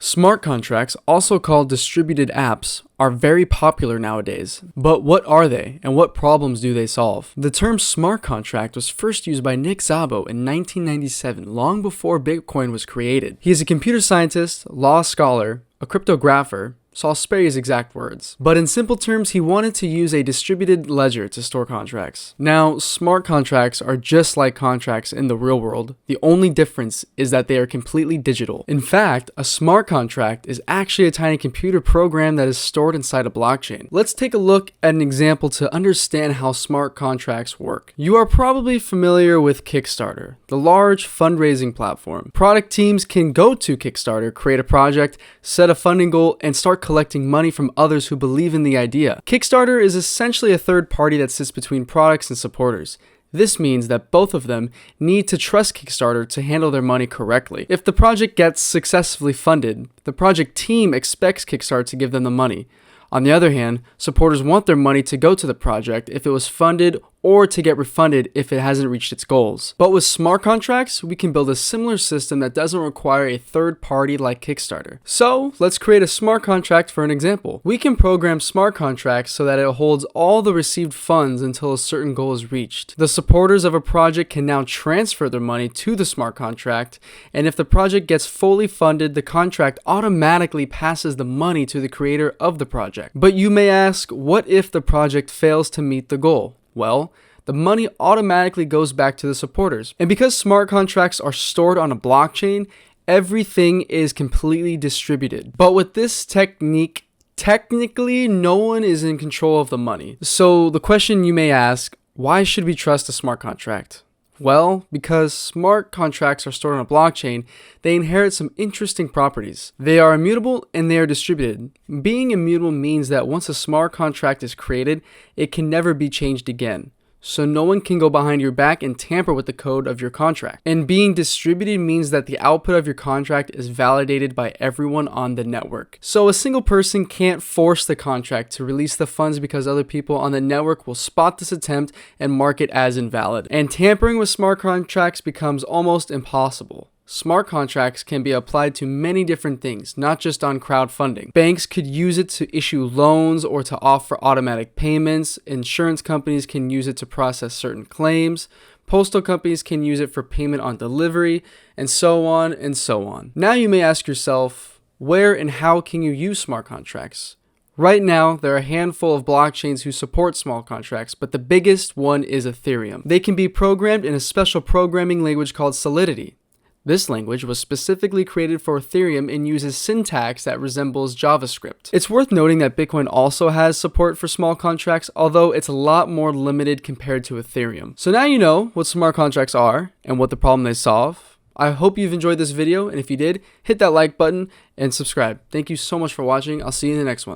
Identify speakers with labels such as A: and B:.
A: Smart contracts, also called distributed apps, are very popular nowadays. But what are they, and what problems do they solve? The term smart contract was first used by Nick Szabo in 1997, long before Bitcoin was created. He is a computer scientist, law scholar, a cryptographer, so I'll spare his exact words. But in simple terms, he wanted to use a distributed ledger to store contracts. Now, smart contracts are just like contracts in the real world. The only difference is that they are completely digital. In fact, a smart contract is actually a tiny computer program that is stored inside a blockchain. Let's take a look at an example to understand how smart contracts work. You are probably familiar with Kickstarter, the large fundraising platform. Product teams can go to Kickstarter, create a project, set a funding goal, and start collecting money from others who believe in the idea. Kickstarter is essentially a third party that sits between products and supporters. This means that both of them need to trust Kickstarter to handle their money correctly. If the project gets successfully funded, the project team expects Kickstarter to give them the money. On the other hand, supporters want their money to go to the project if it was funded or to get refunded if it hasn't reached its goals. But with smart contracts, we can build a similar system that doesn't require a third party like Kickstarter. So let's create a smart contract for an example. We can program smart contracts so that it holds all the received funds until a certain goal is reached. The supporters of a project can now transfer their money to the smart contract, and if the project gets fully funded, the contract automatically passes the money to the creator of the project. But you may ask, what if the project fails to meet the goal? Well, the money automatically goes back to the supporters. And because smart contracts are stored on a blockchain, everything is completely distributed. But with this technique, technically no one is in control of the money. So the question you may ask, why should we trust a smart contract? Well, because smart contracts are stored on a blockchain, they inherit some interesting properties. They are immutable and they are distributed. Being immutable means that once a smart contract is created, it can never be changed again. So no one can go behind your back and tamper with the code of your contract. And being distributed means that the output of your contract is validated by everyone on the network. So a single person can't force the contract to release the funds because other people on the network will spot this attempt and mark it as invalid. And tampering with smart contracts becomes almost impossible. Smart contracts can be applied to many different things, not just on crowdfunding. Banks could use it to issue loans or to offer automatic payments. Insurance companies can use it to process certain claims. Postal companies can use it for payment on delivery, and so on and so on. Now you may ask yourself, where and how can you use smart contracts? Right now, there are a handful of blockchains who support smart contracts, but the biggest one is Ethereum. They can be programmed in a special programming language called Solidity. This language was specifically created for Ethereum and uses syntax that resembles JavaScript. It's worth noting that Bitcoin also has support for small contracts, although it's a lot more limited compared to Ethereum. So now you know what smart contracts are and what the problem they solve. I hope you've enjoyed this video, and if you did, hit that like button and subscribe. Thank you so much for watching. I'll see you in the next one.